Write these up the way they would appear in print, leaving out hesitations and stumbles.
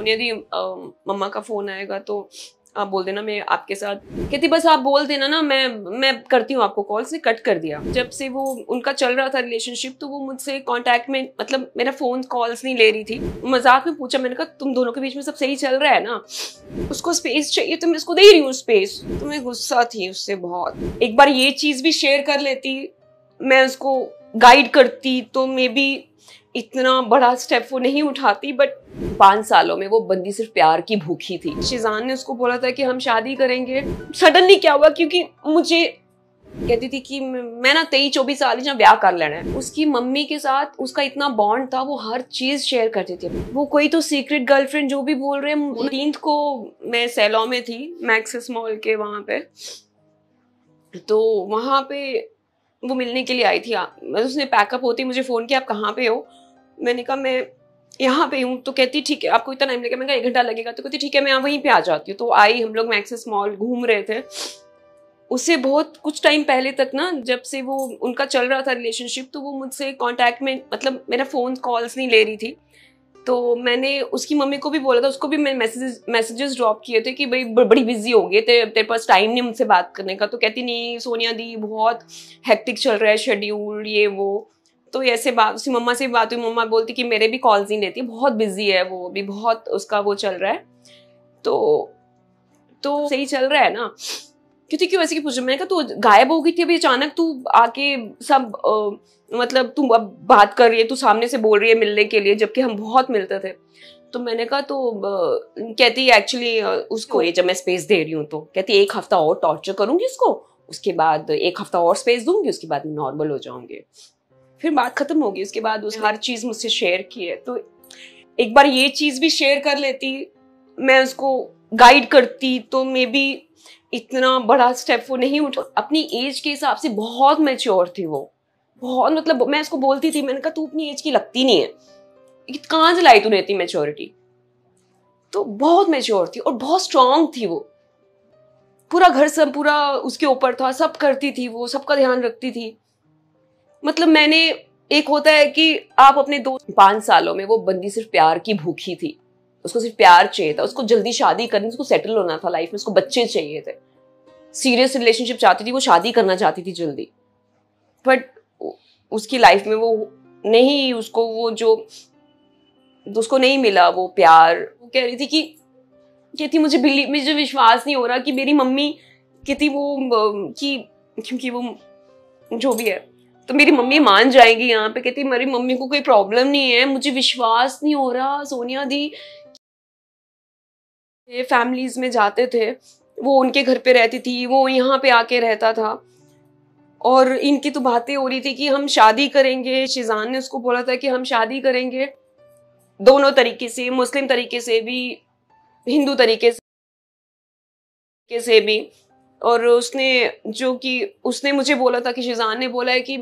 यदि मम्मा का फोन आएगा तो आप बोल देना मैं आपके साथ। कहती बस आप बोल देना ना, मैं करती हूँ आपको कॉल। से कट कर दिया। जब से वो उनका चल रहा था रिलेशनशिप, तो वो मुझसे कांटेक्ट में, मतलब मेरा फोन कॉल्स नहीं ले रही थी। मजाक में पूछा, मैंने कहा तुम दोनों के बीच में सब सही चल रहा है ना? उसको स्पेस चाहिए तो मैं उसको दे रही हूँ स्पेस। तो मैं गुस्सा थी उससे बहुत। एक बार ये चीज भी शेयर कर लेती, मैं उसको गाइड करती तो मे बी इतना बड़ा स्टेप वो नहीं उठाती। बट 5 सालों में वो बंदी सिर्फ प्यार की भूखी थी। शिजान ने उसको बोला था कि हम शादी करेंगे। सडनली क्या हुआ, क्योंकि मुझे कहती थी कि मैं ना 23-24 साल ही ब्याह कर लेना है। उसकी मम्मी के साथ उसका इतना बॉन्ड था, वो हर चीज शेयर करती थी। वो कोई तो सीक्रेट गर्लफ्रेंड जो भी बोल रहे हैं। 19 को मैं सैलो में थी, मैक्सिस मॉल के वहां पे। तो वहां पे वो मिलने के लिए आई थी। उसने पैकअप होती मुझे फोन किया, आप कहाँ पे हो? मैंने कहा मैं यहाँ पे हूँ। तो कहती ठीक है, आपको इतना टाइम लगेगा? मैंने कहा 1 घंटा लगेगा। तो कहती ठीक है, मैं वहीं पे आ जाती हूँ। तो आई, हम लोग मैक्सिस मॉल घूम रहे थे। उससे बहुत कुछ टाइम पहले तक ना, जब से वो उनका चल रहा था रिलेशनशिप, तो वो मुझसे कांटेक्ट में, मतलब मेरा फोन कॉल्स नहीं ले रही थी। तो मैंने उसकी मम्मी को भी बोला था, उसको भी मैं मैसेजेस ड्रॉप किए थे कि भाई बड़ी बिजी हो गई, तेरे पास टाइम नहीं मुझसे बात करने का। तो कहती नहीं सोनिया दी, बहुत हेक्टिक चल रहा है शेड्यूल, ये वो। तो ऐसे बात उसकी मम्मा से भी बात हुई। मम्मा बोलती कि मेरे भी कॉल्स नहीं लेती, बहुत बिजी है वो भी, बहुत उसका वो चल रहा है। तो सही चल रहा है ना? क्योंकि क्यों ऐसे की पूछ रही? मैंने कहा तू गायब हो गई थी, अभी अचानक तू आके सब मतलब तू अब बात कर रही है, तू सामने से बोल रही है मिलने के लिए, जबकि हम बहुत मिलते थे। तो मैंने कहा तो कहती एक्चुअली उसको ये जब मैं स्पेस दे रही हूँ, तो कहती 1 हफ्ता और टॉर्चर करूंगी उसको, उसके बाद 1 हफ्ता और स्पेस दूंगी, उसके बाद नॉर्मल हो जाऊंगी, फिर बात खत्म होगी। उसके बाद उसने हर चीज मुझसे शेयर की है। तो एक बार ये चीज भी शेयर कर लेती, मैं उसको गाइड करती तो मे बी इतना बड़ा स्टेप वो नहीं उठा। अपनी एज के हिसाब से बहुत मैच्योर थी वो, बहुत। मतलब मैं उसको बोलती थी, मैंने कहा तू अपनी एज की लगती नहीं है, कहाँ से लाई तूने इतनी मैच्योरिटी? तो बहुत मैच्योर थी और बहुत स्ट्रांग थी वो। पूरा घर सब पूरा उसके ऊपर था, सब करती थी वो, सबका ध्यान रखती थी। मतलब मैंने, एक होता है कि आप अपने 5 सालों में वो बंदी सिर्फ प्यार की भूखी थी। उसको सिर्फ प्यार चाहिए था, उसको जल्दी शादी करनी, उसको सेटल होना था लाइफ में, उसको बच्चे चाहिए थे, सीरियस रिलेशनशिप चाहती थी वो, शादी करना चाहती थी जल्दी। बट उसकी लाइफ में वो नहीं, उसको वो जो उसको नहीं मिला वो प्यार। वो कह रही थी कि कहती मुझे विश्वास नहीं हो रहा कि मेरी मम्मी कहती वो कि क्योंकि वो जो भी है तो मेरी मम्मी मान जाएगी यहाँ पे। कहती मेरी मम्मी को कोई प्रॉब्लम नहीं है, मुझे विश्वास नहीं हो रहा सोनिया दी। फैमिलीज में जाते थे, वो उनके घर पे रहती थी, वो यहाँ पे आके रहता था, और इनकी तो बातें हो रही थी कि हम शादी करेंगे। शिजान ने उसको बोला था कि हम शादी करेंगे, दोनों तरीके से, मुस्लिम तरीके से भी, हिंदू तरीके से भी। और उसने मुझे बोला था कि शिजान ने बोला है कि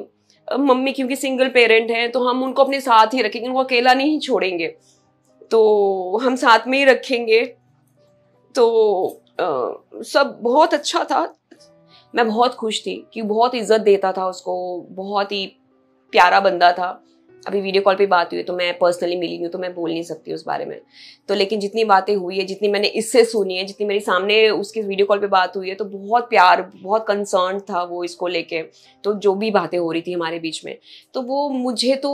मम्मी क्योंकि सिंगल पेरेंट हैं तो हम उनको अपने साथ ही रखेंगे, उनको अकेला नहीं छोड़ेंगे, तो हम साथ में ही रखेंगे। तो सब बहुत अच्छा था। मैं बहुत खुश थी कि बहुत इज्जत देता था उसको, बहुत ही प्यारा बंदा था। अभी वीडियो कॉल पे बात हुई है तो मैं पर्सनली मिली हूँ तो मैं बोल नहीं सकती उस बारे में। तो लेकिन जितनी बातें हुई है, जितनी मैंने इससे सुनी है, जितनी मेरे सामने उसकी वीडियो कॉल पे बात हुई है, तो बहुत प्यार, बहुत कंसर्न था वो इसको लेके। तो जो भी बातें हो रही थी हमारे बीच में, तो वो मुझे तो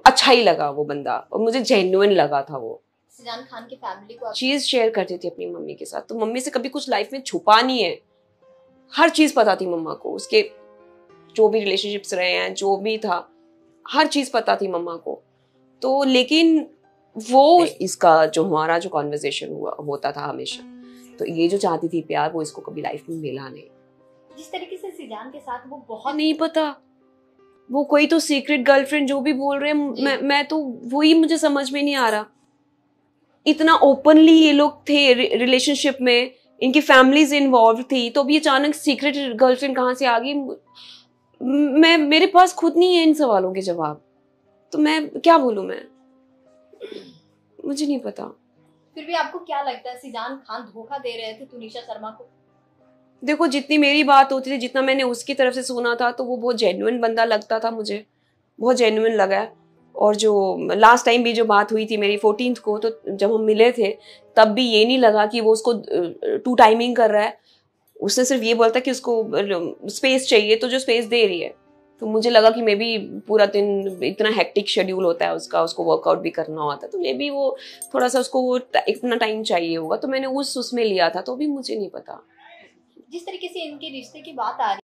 अच्छा ही लगा वो बंदा, और मुझे जेन्युइन लगा था वो। शिजान खान की फैमिली को चीज शेयर करती थी अपनी मम्मी के साथ, तो मम्मी से कभी कुछ लाइफ में छुपा नहीं है, हर चीज पता थी मम्मा को। उसके जो भी रिलेशनशिप्स रहे हैं, जो भी था, हर चीज पता थी मम्मा को। तो लेकिन वो इसका जो हमारा जो कॉन्वर्सेशन होता था हमेशा, तो ये जो चाहती थी प्यार, वो इसको कभी लाइफ में मिला नहीं। जिस तरीके से शिजान के साथ वो बहुत नहीं पता, वो कोई तो सीक्रेट गर्लफ्रेंड जो भी बोल रहे हैं, मैं तो वही मुझे समझ में नहीं आ रहा। इतना ओपनली ये लोग थे रिलेशनशिप में, इनकी फैमिलीज इन्वॉल्व थी, तो अभी अचानक सीक्रेट गर्लफ्रेंड कहाँ से आ गई? मेरे पास खुद नहीं है इन सवालों के जवाब, तो मैं क्या बोलूं? मुझे नहीं पता। फिर भी आपको क्या लगता है शिजान खान धोखा दे रहे थे तुनिशा शर्मा को? देखो, जितनी मेरी बात होती थी, जितना मैंने उसकी तरफ से सुना था, तो वो बहुत जेन्युइन बंदा लगता था मुझे, बहुत जेन्युइन लगा है। और जो लास्ट टाइम भी जो बात हुई थी मेरी 14th को, तो जब हम मिले थे तब भी ये नहीं लगा कि वो उसको टू टाइमिंग कर रहा है। उसने सिर्फ ये बोलता कि उसको स्पेस चाहिए, तो जो स्पेस दे रही है। तो मुझे लगा कि मे बी पूरा दिन इतना हेक्टिक शेड्यूल होता है उसका, उसको वर्कआउट भी करना होता है, तो मे बी वो थोड़ा सा उसको वो इतना टाइम चाहिए होगा, तो मैंने उसमें लिया था, तो भी मुझे नहीं पता। जिस तरीके से इनके रिश्ते की बात आ रही